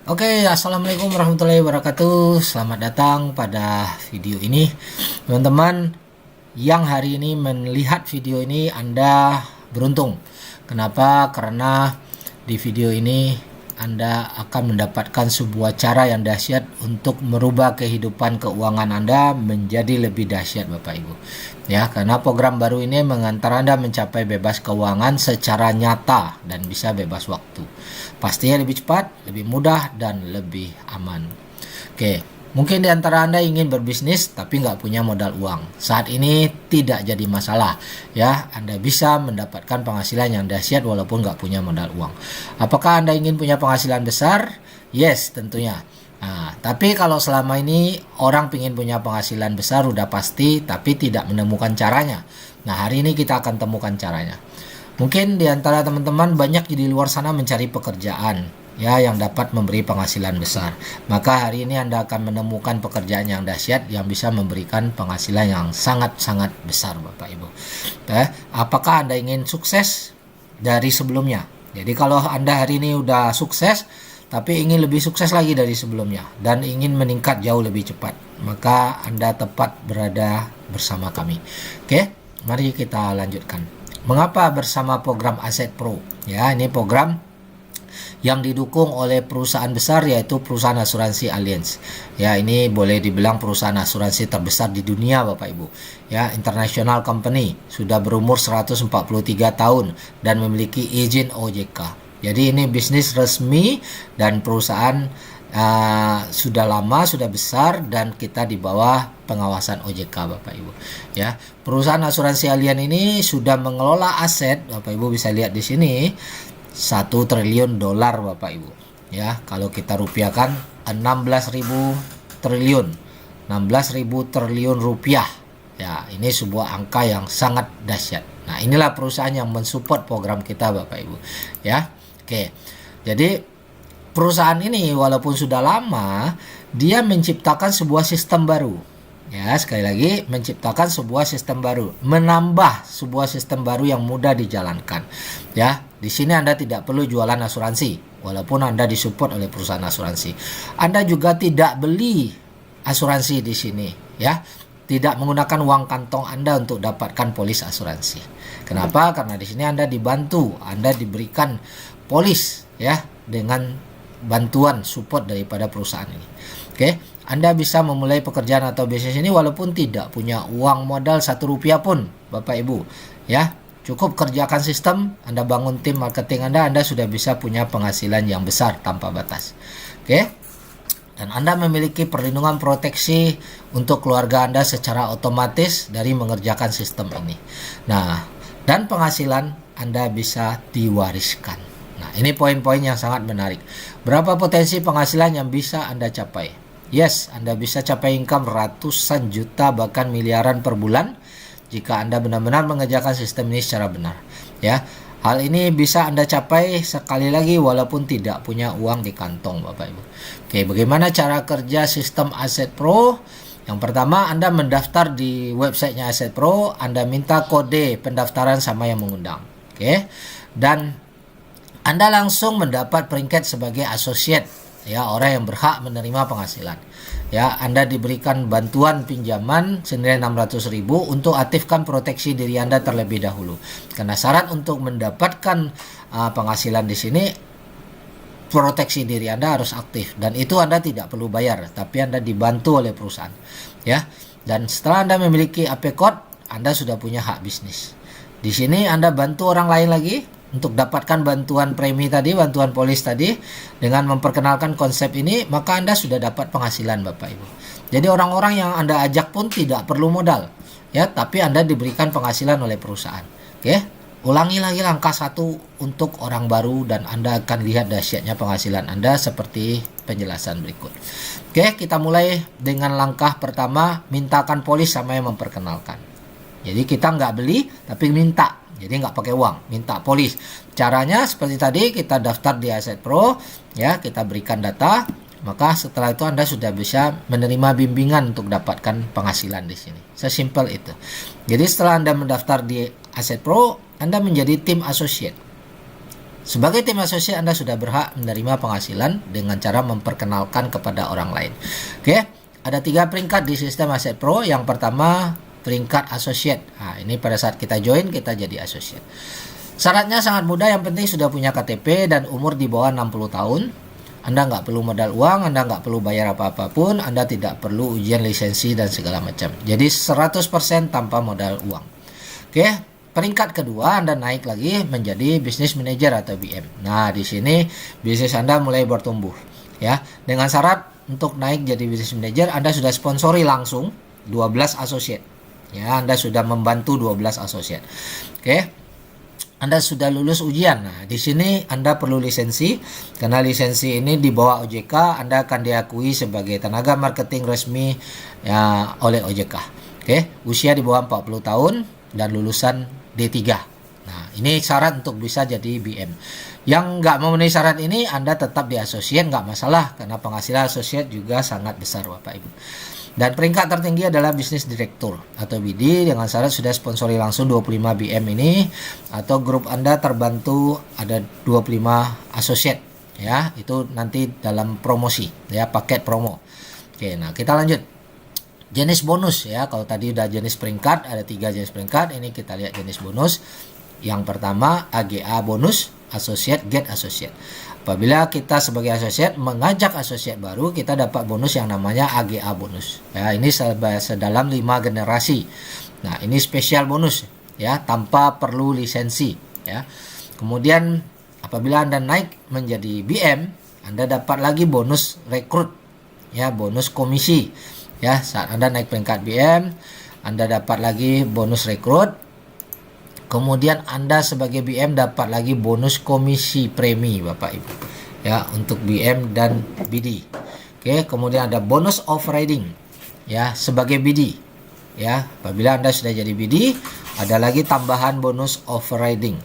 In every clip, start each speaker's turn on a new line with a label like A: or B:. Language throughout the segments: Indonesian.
A: Oke, assalamualaikum warahmatullahi wabarakatuh. Selamat datang pada video ini, teman-teman. Yang hari ini melihat video ini, Anda beruntung. Kenapa? Karena di video ini Anda akan mendapatkan sebuah cara yang dahsyat untuk merubah kehidupan keuangan Anda menjadi lebih dahsyat, Bapak Ibu. Ya, karena program baru ini mengantar Anda mencapai bebas keuangan secara nyata dan bisa bebas waktu. Pastinya lebih cepat, lebih mudah, dan lebih aman. Oke, mungkin di antara Anda ingin berbisnis tapi nggak punya modal uang. Saat ini tidak jadi masalah. Ya, Anda bisa mendapatkan penghasilan yang dahsyat walaupun nggak punya modal uang. Apakah Anda ingin punya penghasilan besar? Yes, tentunya. Nah, tapi kalau selama ini orang ingin punya penghasilan besar udah pasti tapi tidak menemukan caranya. Nah, hari ini kita akan temukan caranya. Mungkin di antara teman-teman banyak di luar sana mencari pekerjaan ya yang dapat memberi penghasilan besar. Maka hari ini Anda akan menemukan pekerjaan yang dahsyat yang bisa memberikan penghasilan yang sangat-sangat besar, Bapak Ibu. Apakah Anda ingin sukses dari sebelumnya? Jadi kalau Anda hari ini udah sukses tapi ingin lebih sukses lagi dari sebelumnya dan ingin meningkat jauh lebih cepat, maka Anda tepat berada bersama kami. Oke, mari kita lanjutkan. Mengapa bersama program Aset Pro? Ya, ini program yang didukung oleh perusahaan besar yaitu perusahaan asuransi Allianz. Ya, ini boleh dibilang perusahaan asuransi terbesar di dunia, Bapak Ibu. Ya, international company, sudah berumur 143 tahun dan memiliki izin OJK. Jadi ini bisnis resmi dan perusahaan sudah lama, sudah besar dan kita di bawah pengawasan OJK, Bapak Ibu. Ya, perusahaan asuransi Allianz ini sudah mengelola aset, Bapak Ibu bisa lihat di sini, 1 triliun dolar, Bapak Ibu. Ya, kalau kita rupiahkan 16.000 triliun, 16.000 triliun rupiah. Ya, ini sebuah angka yang sangat dahsyat. Nah, inilah perusahaan yang mensupport program kita, Bapak Ibu. Ya. Oke. Jadi perusahaan ini walaupun sudah lama, dia menciptakan sebuah sistem baru. Ya, sekali lagi menciptakan sebuah sistem baru, menambah sebuah sistem baru yang mudah dijalankan. Ya, di sini Anda tidak perlu jualan asuransi walaupun Anda disupport oleh perusahaan asuransi. Anda juga tidak beli asuransi di sini, ya. Tidak menggunakan uang kantong Anda untuk dapatkan polis asuransi. Kenapa? Karena di sini Anda dibantu, Anda diberikan polis ya dengan bantuan support daripada perusahaan ini. Oke, Anda bisa memulai pekerjaan atau bisnis ini walaupun tidak punya uang modal 1 rupiah pun, Bapak Ibu. Ya, cukup kerjakan sistem, Anda bangun tim marketing Anda sudah bisa punya penghasilan yang besar tanpa batas. Oke. Dan Anda memiliki perlindungan proteksi untuk keluarga Anda secara otomatis dari mengerjakan sistem ini. Nah, dan penghasilan Anda bisa diwariskan. Nah, ini poin-poin yang sangat menarik. Berapa potensi penghasilan yang bisa Anda capai? Yes, Anda bisa capai income ratusan juta bahkan miliaran per bulan jika Anda benar-benar mengerjakan sistem ini secara benar. Ya, hal ini bisa Anda capai sekali lagi walaupun tidak punya uang di kantong, Bapak Ibu. Oke, bagaimana cara kerja sistem Aset Pro? Yang pertama, Anda mendaftar di websitenya Aset Pro, Anda minta kode pendaftaran sama yang mengundang. Oke, dan Anda langsung mendapat peringkat sebagai associate, ya, orang yang berhak menerima penghasilan. Ya, Anda diberikan bantuan pinjaman senilai 600.000 untuk aktifkan proteksi diri Anda terlebih dahulu. Karena syarat untuk mendapatkan penghasilan di sini, proteksi diri Anda harus aktif dan itu Anda tidak perlu bayar, tapi Anda dibantu oleh perusahaan. Ya, dan setelah Anda memiliki AP code, Anda sudah punya hak bisnis. Di sini Anda bantu orang lain lagi untuk dapatkan bantuan premi tadi, bantuan polis tadi, dengan memperkenalkan konsep ini, maka Anda sudah dapat penghasilan, Bapak Ibu. Jadi orang-orang yang Anda ajak pun tidak perlu modal, ya, tapi Anda diberikan penghasilan oleh perusahaan. Oke, ulangi lagi langkah 1 untuk orang baru dan Anda akan lihat dahsyatnya penghasilan Anda seperti penjelasan berikut. Oke, kita mulai dengan langkah pertama, mintakan polis sama yang memperkenalkan. Jadi kita nggak beli, tapi minta. Jadi nggak pakai uang, minta polis. Caranya seperti tadi, kita daftar di Aset Pro, ya, kita berikan data, maka setelah itu Anda sudah bisa menerima bimbingan untuk dapatkan penghasilan di sini. Sesimpel itu. Jadi setelah Anda mendaftar di Aset Pro, Anda menjadi tim associate. Sebagai tim asosiat, Anda sudah berhak menerima penghasilan dengan cara memperkenalkan kepada orang lain. Oke, ada 3 peringkat di sistem Aset Pro. Yang pertama, peringkat asosiat. Nah, ini pada saat kita join, kita jadi asosiat. Syaratnya sangat mudah, yang penting sudah punya KTP dan umur di bawah 60 tahun. Anda nggak perlu modal uang, Anda nggak perlu bayar apa-apa pun, Anda tidak perlu ujian lisensi dan segala macam. Jadi 100% tanpa modal uang. Oke. Peringkat kedua, Anda naik lagi menjadi business manager atau BM. Nah, di sini bisnis Anda mulai bertumbuh, ya. Dengan syarat untuk naik jadi business manager, Anda sudah sponsori langsung 12 asosiat. Ya, Anda sudah membantu 12 asosiat. Oke. Anda sudah lulus ujian. Nah, di sini Anda perlu lisensi, karena lisensi ini di bawah OJK, Anda akan diakui sebagai tenaga marketing resmi ya oleh OJK. Oke, usia di bawah 40 tahun dan lulusan D3. Nah, ini syarat untuk bisa jadi BM. Yang nggak memenuhi syarat ini, Anda tetap di asosiat, nggak masalah, karena penghasilan asosiat juga sangat besar, Bapak Ibu. Dan peringkat tertinggi adalah bisnis direktur atau BD, dengan syarat sudah sponsori langsung 25 BM ini, atau grup Anda terbantu ada 25 asosiat, ya. Itu nanti dalam promosi, ya, paket promo. Oke, nah kita lanjut. Jenis bonus, ya. Kalau tadi udah jenis peringkat, ada 3 jenis peringkat. Ini kita lihat jenis bonus. Yang pertama, AGA bonus, associate, get associate. Apabila kita sebagai asosiat mengajak asosiat baru, kita dapat bonus yang namanya AGA bonus. Ya, ini sedalam 5 generasi. Nah, ini spesial bonus, ya, tanpa perlu lisensi, ya. Kemudian apabila Anda naik menjadi BM, Anda dapat lagi bonus rekrut, ya, bonus komisi. Ya, saat Anda naik peringkat BM, Anda dapat lagi bonus rekrut. Kemudian Anda sebagai BM dapat lagi bonus komisi premi, Bapak Ibu. Ya, untuk BM dan BD. Oke, kemudian ada bonus overriding, ya, sebagai BD. Ya, apabila Anda sudah jadi BD, ada lagi tambahan bonus overriding.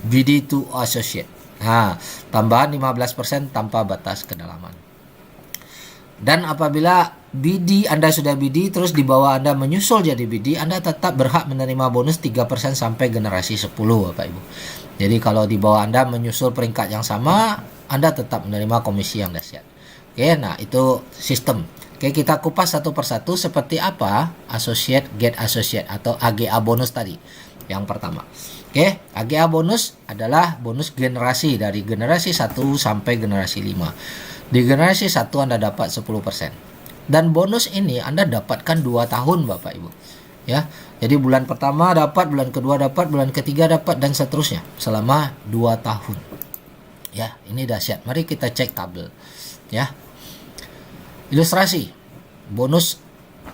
A: BD to associate. Nah, tambahan 15% tanpa batas kedalaman. Dan apabila BD Anda sudah BD, terus di bawah Anda menyusul jadi BD, Anda tetap berhak menerima bonus 3% sampai generasi 10, Bapak Ibu. Jadi kalau di bawah Anda menyusul peringkat yang sama, Anda tetap menerima komisi yang dahsyat. Oke, nah itu sistem. Oke, kita kupas satu persatu seperti apa associate, get associate atau AGA bonus tadi. Yang pertama. Oke, AGA bonus adalah bonus generasi dari generasi 1 sampai generasi 5. Di generasi 1 Anda dapat 10%. Dan bonus ini Anda dapatkan 2 tahun, Bapak Ibu. Ya. Jadi bulan pertama dapat, bulan kedua dapat, bulan ketiga dapat, dan seterusnya selama 2 tahun. Ya, ini dahsyat. Mari kita cek tabel. Ya. Ilustrasi bonus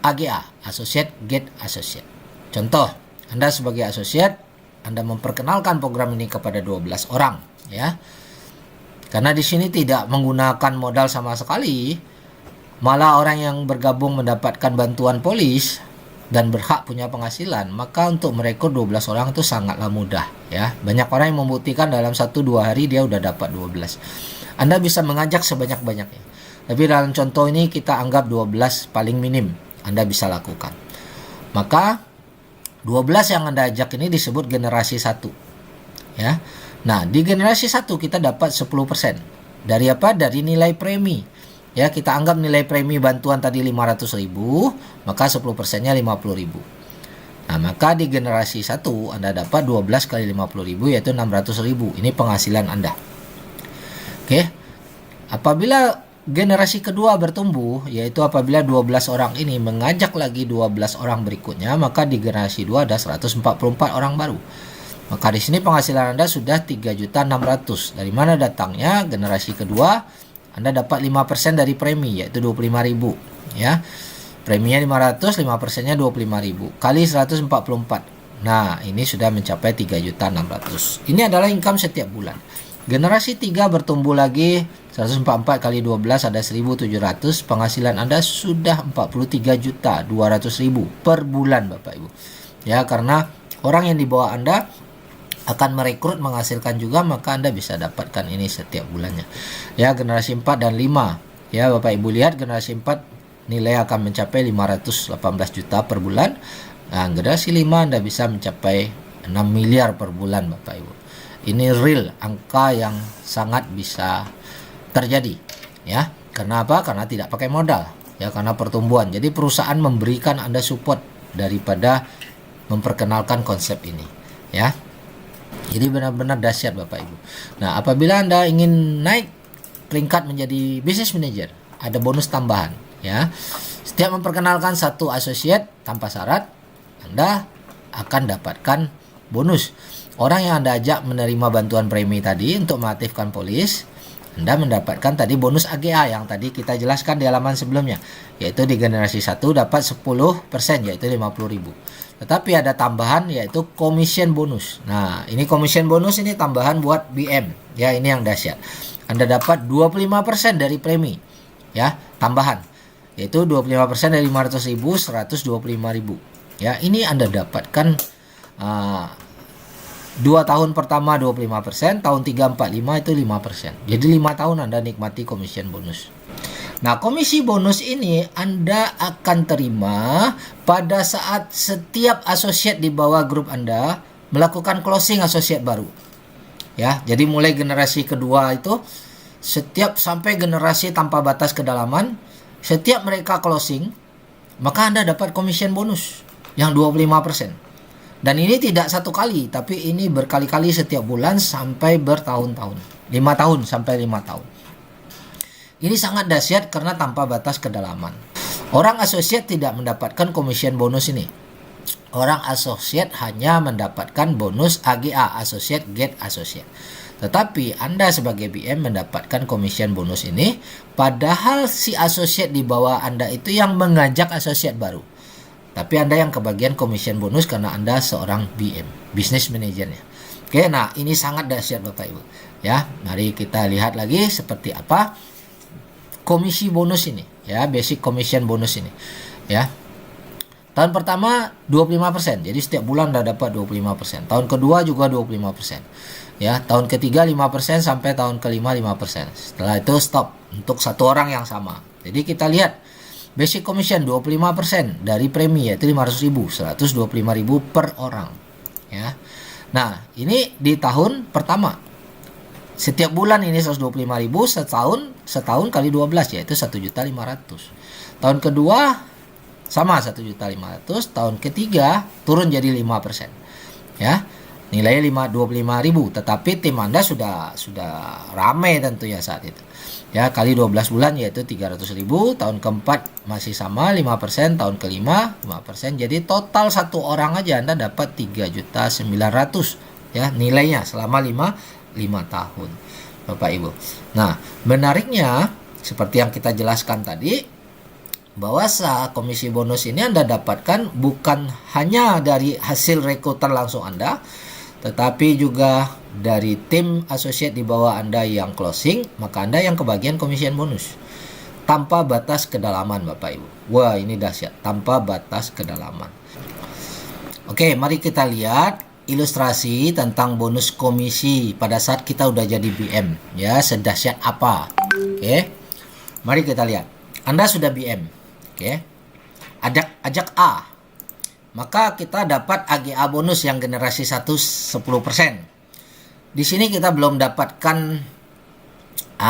A: AGA, associate, get associate. Contoh, Anda sebagai associate, Anda memperkenalkan program ini kepada 12 orang, ya. Karena di sini tidak menggunakan modal sama sekali, malah orang yang bergabung mendapatkan bantuan polis dan berhak punya penghasilan, maka untuk merekrut 12 orang itu sangatlah mudah, ya. Banyak orang yang membuktikan dalam 1-2 hari dia udah dapat 12. Anda bisa mengajak sebanyak-banyaknya. Tapi dalam contoh ini kita anggap 12 paling minim Anda bisa lakukan. Maka 12 yang Anda ajak ini disebut generasi 1. Ya. Nah, di generasi 1 kita dapat 10%. Dari apa? Dari nilai premi. Ya, kita anggap nilai premi bantuan tadi 500.000, maka 10%-nya 50.000. Nah, maka di generasi 1 Anda dapat 12 kali 50.000 yaitu 600.000. Ini penghasilan Anda. Oke. Apabila generasi kedua bertumbuh, yaitu apabila 12 orang ini mengajak lagi 12 orang berikutnya, maka di generasi 2 ada 144 orang baru. Maka di sini penghasilan Anda sudah 3.600.000. Dari mana datangnya? Generasi kedua Anda dapat 5% dari premi, yaitu 25.000, ya. Preminya 500, 5%-nya 25.000 kali 144. Nah, ini sudah mencapai 3.600.000. Ini adalah income setiap bulan. Generasi 3 bertumbuh lagi, 144 kali 12 ada 1.700. Penghasilan Anda sudah 43.200.000 per bulan, Bapak Ibu. Ya, karena orang yang di bawah Anda akan merekrut menghasilkan juga, maka Anda bisa dapatkan ini setiap bulannya. Ya, generasi 4 dan 5. Ya, Bapak Ibu lihat generasi 4 nilai akan mencapai 518 juta per bulan. Nah, generasi 5 Anda bisa mencapai 6 miliar per bulan, Bapak Ibu. Ini real, angka yang sangat bisa terjadi, ya. Karena apa? Karena tidak pakai modal, ya, karena pertumbuhan. Jadi perusahaan memberikan Anda support daripada memperkenalkan konsep ini, ya. Jadi benar-benar dahsyat Bapak Ibu. Nah, apabila Anda ingin naik peringkat menjadi business manager, ada bonus tambahan, ya. Setiap memperkenalkan satu associate tanpa syarat, Anda akan dapatkan bonus. Orang yang Anda ajak menerima bantuan premi tadi untuk mengaktifkan polis, Anda mendapatkan tadi bonus AGA yang tadi kita jelaskan di halaman sebelumnya, yaitu di generasi 1 dapat 10%, yaitu 50.000. Tetapi ada tambahan, yaitu commission bonus. Nah, ini commission bonus ini tambahan buat BM, ya, ini yang dahsyat. Anda dapat 25% dari premi, ya, tambahan, yaitu 25% dari 500.000, 125.000. Ya, ini Anda dapatkan 2 tahun pertama 25%, tahun 3, 4, 5 itu 5%. Jadi 5 tahun Anda nikmati commission bonus. Nah, komisi bonus ini Anda akan terima pada saat setiap associate di bawah grup Anda melakukan closing associate baru. Ya, jadi mulai generasi kedua itu setiap sampai generasi tanpa batas kedalaman, setiap mereka closing, maka Anda dapat commission bonus yang 25%. Dan ini tidak satu kali, tapi ini berkali-kali setiap bulan sampai bertahun-tahun. 5 tahun sampai 5 tahun. Ini sangat dahsyat karena tanpa batas kedalaman. Orang associate tidak mendapatkan commission bonus ini. Orang associate hanya mendapatkan bonus AGA, Associate Get Associate. Tetapi Anda sebagai BM mendapatkan commission bonus ini, padahal si associate di bawah Anda itu yang mengajak associate baru. Tapi Anda yang kebagian commission bonus karena Anda seorang BM, business manajernya. Oke, nah ini sangat dahsyat Bapak Ibu. Ya, mari kita lihat lagi seperti apa komisi bonus ini, ya, basic commission bonus ini, ya. Tahun pertama 25%. Jadi setiap bulan Anda dapat 25%. Tahun kedua juga 25%. Ya, tahun ketiga 5% sampai tahun kelima 5%. Setelah itu stop untuk satu orang yang sama. Jadi kita lihat basic commission 25% dari premi, yaitu 500.000, 125.000 per orang, ya. Nah, ini di tahun pertama. Setiap bulan ini 125.000, setahun kali 12, yaitu 1.500.000. Tahun kedua sama 1.500.000, tahun ketiga turun jadi 5%. Ya. Nilainya 25.000, tetapi tim Anda sudah ramai tentunya saat itu. Ya, kali 12 bulan yaitu 300.000, tahun keempat masih sama 5%, tahun kelima 5%. Jadi total satu orang aja Anda dapat 3.900.000, ya, nilainya selama 5 tahun. Bapak Ibu. Nah, menariknya seperti yang kita jelaskan tadi, bahwa komisi bonus ini Anda dapatkan bukan hanya dari hasil rekrutan langsung Anda, tetapi juga dari tim associate di bawah Anda yang closing, maka Anda yang kebagian commission bonus tanpa batas kedalaman Bapak Ibu. Wah, ini dahsyat, tanpa batas kedalaman. Oke, mari kita lihat ilustrasi tentang bonus komisi pada saat kita udah jadi BM, ya, sedahsyat apa. Oke. Mari kita lihat. Anda sudah BM. Oke. Ajak A. Maka kita dapat AGA bonus yang generasi 1 10%. Di sini kita belum dapatkan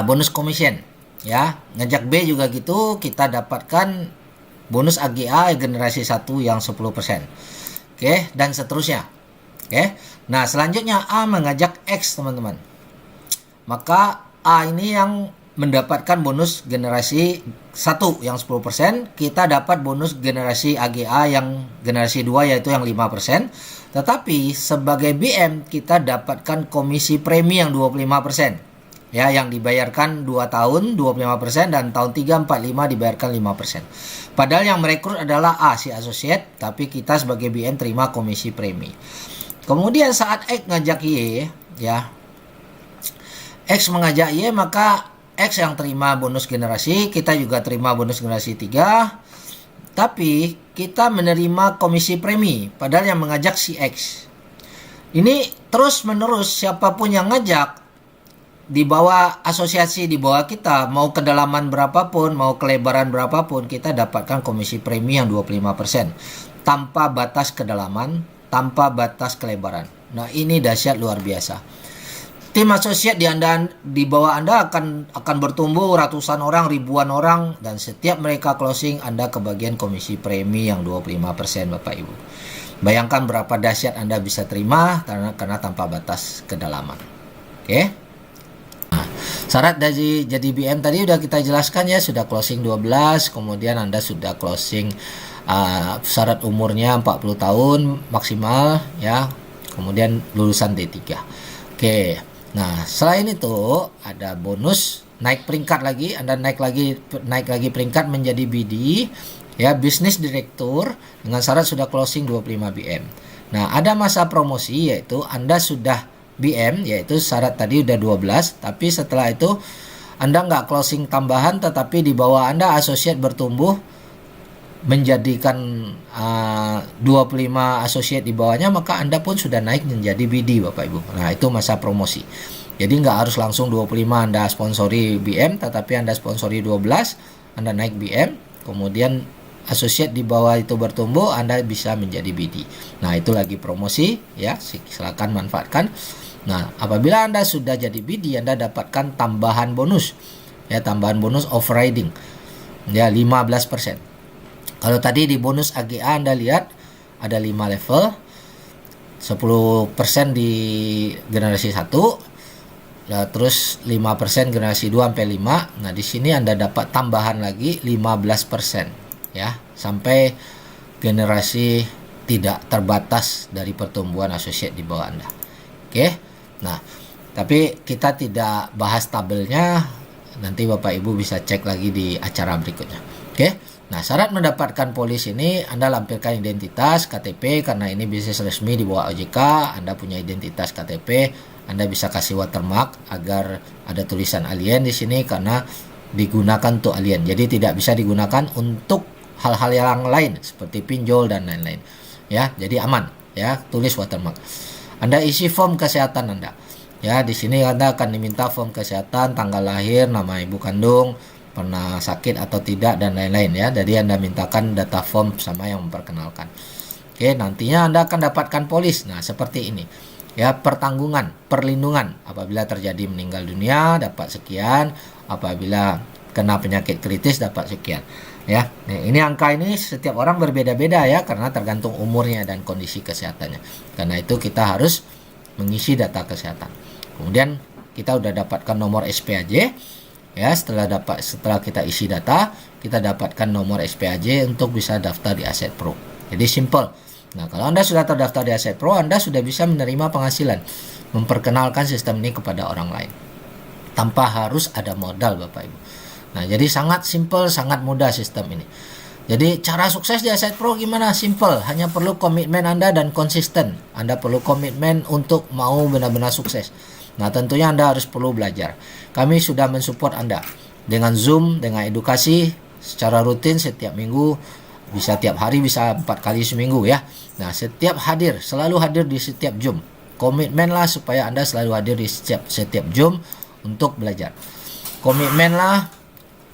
A: bonus commission, ya. Ngajak B juga gitu, kita dapatkan bonus AGA generasi 1 yang 10%. Oke, dan seterusnya. Oke. Nah, selanjutnya A mengajak X, teman-teman. Maka A ini yang mendapatkan bonus generasi 1 yang 10%, kita dapat bonus generasi AGA yang generasi 2 yaitu yang 5%. Tetapi sebagai BM kita dapatkan komisi premi yang 25%. Ya, yang dibayarkan 2 tahun 25% dan tahun 3, 4, 5 dibayarkan 5%. Padahal yang merekrut adalah A, si associate, tapi kita sebagai BM terima komisi premi. Kemudian saat X ngajak Y, ya, X mengajak Y, maka X yang terima bonus generasi, kita juga terima bonus generasi 3. Tapi kita menerima komisi premi, padahal yang mengajak si X. Ini terus menerus siapapun yang ngajak di bawah asosiasi di bawah kita, mau kedalaman berapapun, mau kelebaran berapapun, kita dapatkan komisi premi yang 25%. Tanpa batas kedalaman, tanpa batas kelebaran. Nah, ini dahsyat luar biasa. Tim asosiat di bawah Anda akan bertumbuh ratusan orang, ribuan orang, dan setiap mereka closing Anda kebagian komisi premi yang 25% Bapak Ibu. Bayangkan berapa dahsyat Anda bisa terima karena tanpa batas kedalaman. Oke. Nah, syarat dari jadi BM tadi udah kita jelaskan ya, sudah closing 12, kemudian Anda sudah closing syarat umurnya 40 tahun maksimal ya. Kemudian lulusan D3. Oke. Nah, selain itu ada bonus naik peringkat lagi, Anda naik lagi peringkat menjadi BD ya, bisnis direktur dengan syarat sudah closing 25 BM. Nah, ada masa promosi yaitu Anda sudah BM yaitu syarat tadi udah 12, tapi setelah itu Anda nggak closing tambahan tetapi di bawah Anda asosiat bertumbuh menjadikan 25 asosiat di bawahnya, maka Anda pun sudah naik menjadi BD Bapak Ibu. Nah, itu masa promosi. Jadi nggak harus langsung 25 Anda sponsori BM, tetapi Anda sponsori 12, Anda naik BM, kemudian asosiat di bawah itu bertumbuh, Anda bisa menjadi BD. Nah, itu lagi promosi ya, silakan manfaatkan. Nah, apabila Anda sudah jadi BD, Anda dapatkan tambahan bonus. Ya, tambahan bonus overriding. Ya, 15%. Kalau tadi di bonus AGA Anda lihat ada 5 level, 10% di generasi 1, terus 5% generasi 2 sampai 5. Nah, di sini Anda dapat tambahan lagi 15% ya, sampai generasi tidak terbatas dari pertumbuhan asosiat di bawah Anda. Oke. Nah, tapi kita tidak bahas tabelnya, nanti Bapak Ibu bisa cek lagi di acara berikutnya. Oke. Nah, syarat mendapatkan polis ini Anda lampirkan identitas KTP, karena ini bisnis resmi di bawah OJK, Anda punya identitas KTP, Anda bisa kasih watermark agar ada tulisan alien di sini karena digunakan untuk alien. Jadi tidak bisa digunakan untuk hal-hal yang lain seperti pinjol dan lain-lain. Ya, jadi aman ya, tulis watermark. Anda isi form kesehatan Anda. Ya, di sini Anda akan diminta form kesehatan, tanggal lahir, nama ibu kandung, pernah sakit atau tidak, dan lain-lain ya. Jadi Anda mintakan data form sama yang memperkenalkan. Oke, nantinya Anda akan dapatkan polis. Nah, seperti ini. Ya, pertanggungan, perlindungan. Apabila terjadi meninggal dunia dapat sekian, apabila kena penyakit kritis dapat sekian. Ya. Nah, ini angka ini setiap orang berbeda-beda ya, karena tergantung umurnya dan kondisi kesehatannya. Karena itu kita harus mengisi data kesehatan. Kemudian kita udah dapatkan nomor SPAJ. Ya, setelah kita isi data, kita dapatkan nomor SPAJ untuk bisa daftar di Aset Pro. Jadi simple. Nah, kalau Anda sudah terdaftar di Aset Pro, Anda sudah bisa menerima penghasilan, memperkenalkan sistem ini kepada orang lain tanpa harus ada modal Bapak Ibu. Nah, jadi sangat simple, sangat mudah sistem ini. Jadi cara sukses di Aset Pro gimana? Simple, hanya perlu komitmen Anda dan konsisten. Anda perlu komitmen untuk mau benar-benar sukses. Nah, tentunya Anda harus perlu belajar. Kami sudah mensupport Anda dengan Zoom, dengan edukasi secara rutin setiap minggu, bisa tiap hari, bisa 4 kali seminggu ya. Nah, selalu hadir di setiap Zoom. Komitmenlah supaya Anda selalu hadir di setiap Zoom untuk belajar. Komitmenlah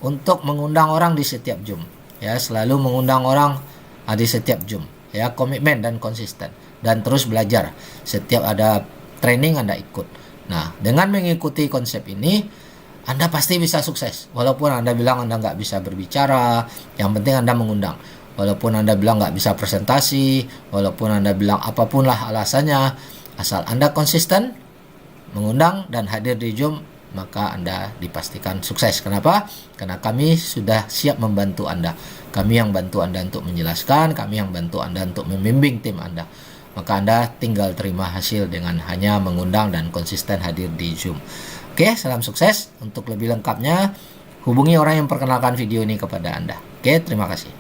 A: untuk mengundang orang di setiap Zoom. Ya, selalu mengundang orang di setiap Zoom. Ya, komitmen dan konsisten dan terus belajar. Setiap ada training Anda ikut. Nah, dengan mengikuti konsep ini, Anda pasti bisa sukses. Walaupun Anda bilang Anda nggak bisa berbicara, yang penting Anda mengundang. Walaupun Anda bilang nggak bisa presentasi, walaupun Anda bilang apapun lah alasannya, asal Anda konsisten, mengundang dan hadir di Zoom, maka Anda dipastikan sukses. Kenapa? Karena kami sudah siap membantu Anda. Kami yang bantu Anda untuk menjelaskan, kami yang bantu Anda untuk membimbing tim Anda. Maka Anda tinggal terima hasil dengan hanya mengundang dan konsisten hadir di Zoom. Oke, salam sukses. Untuk lebih lengkapnya, hubungi orang yang memperkenalkan video ini kepada Anda. Oke, terima kasih.